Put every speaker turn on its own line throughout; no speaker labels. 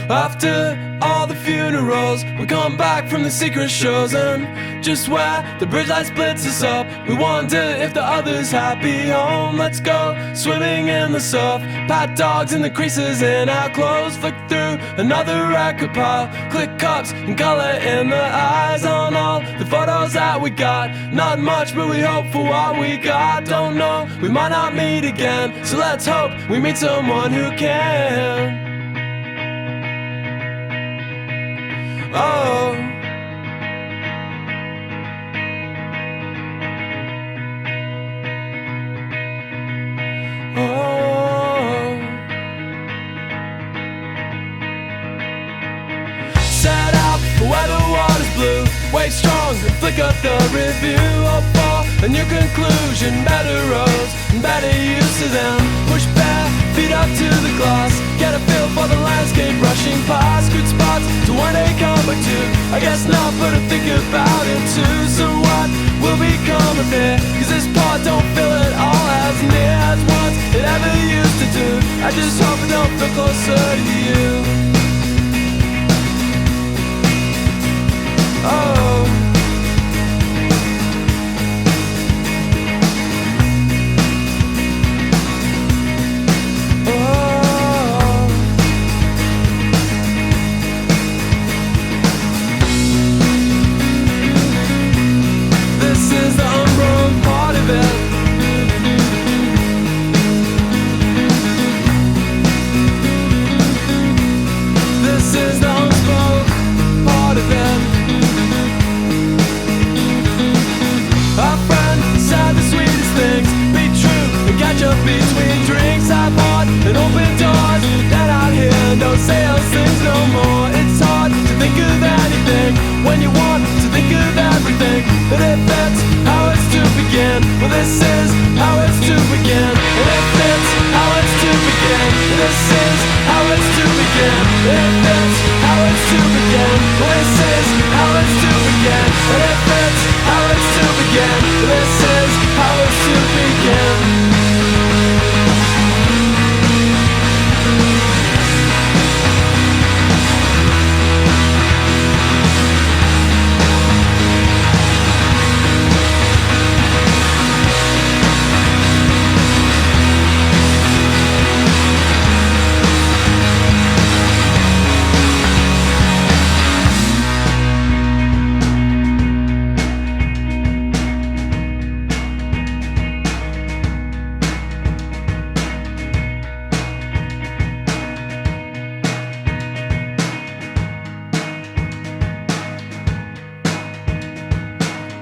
After all the funerals, we come back from the secret shows, and just where the bridge light splits us up, we wonder if the other's happy home. Let's go swimming in the surf, pat dogs in the creases in our clothes, flick through another record pile, click cups and color in the eyes on all the photos that we got. Not much, but we hope for what we got. Don't know, we might not meet again, so let's hope we meet someone who can. Oh, set out for where the water's blue, wait strong and flick up the review. Hope for a new conclusion, better roads and better use of them. Push bare feet up to the glass, get a feel for the landscape rushing past. Good spots to one day come back to, I guess not, but I think about it too. So what will become of it? Cause this part don't feel at all as near as once it ever used to do. I just hope it don't feel closer to you. Oh, this is the unbroken part of it. This is the unspoken part of it. Our friend said the sweetest things, be true and catch up between drinks. Have heart and open doors, then out here don't say those things no more. It's hard to think of anything when you want to think of everything. But if that's how it's to begin, well this is how it's to begin. And if it's how it's to begin, this is how it's to begin. If it's how it's to begin, well this is how it's to begin. And if it's how it's to begin, this is how it's to begin.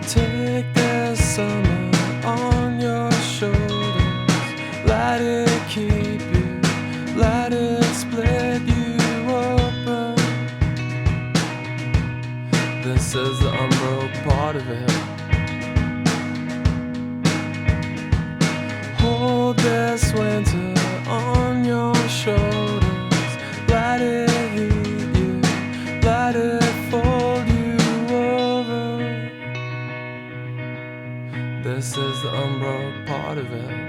Take the summer on your shoulders, let it keep you, let it split you open. This is the unbroken part of it. Hold this winter on your shoulders, let it heat you, let it fold you over. This is the unbroken part of it.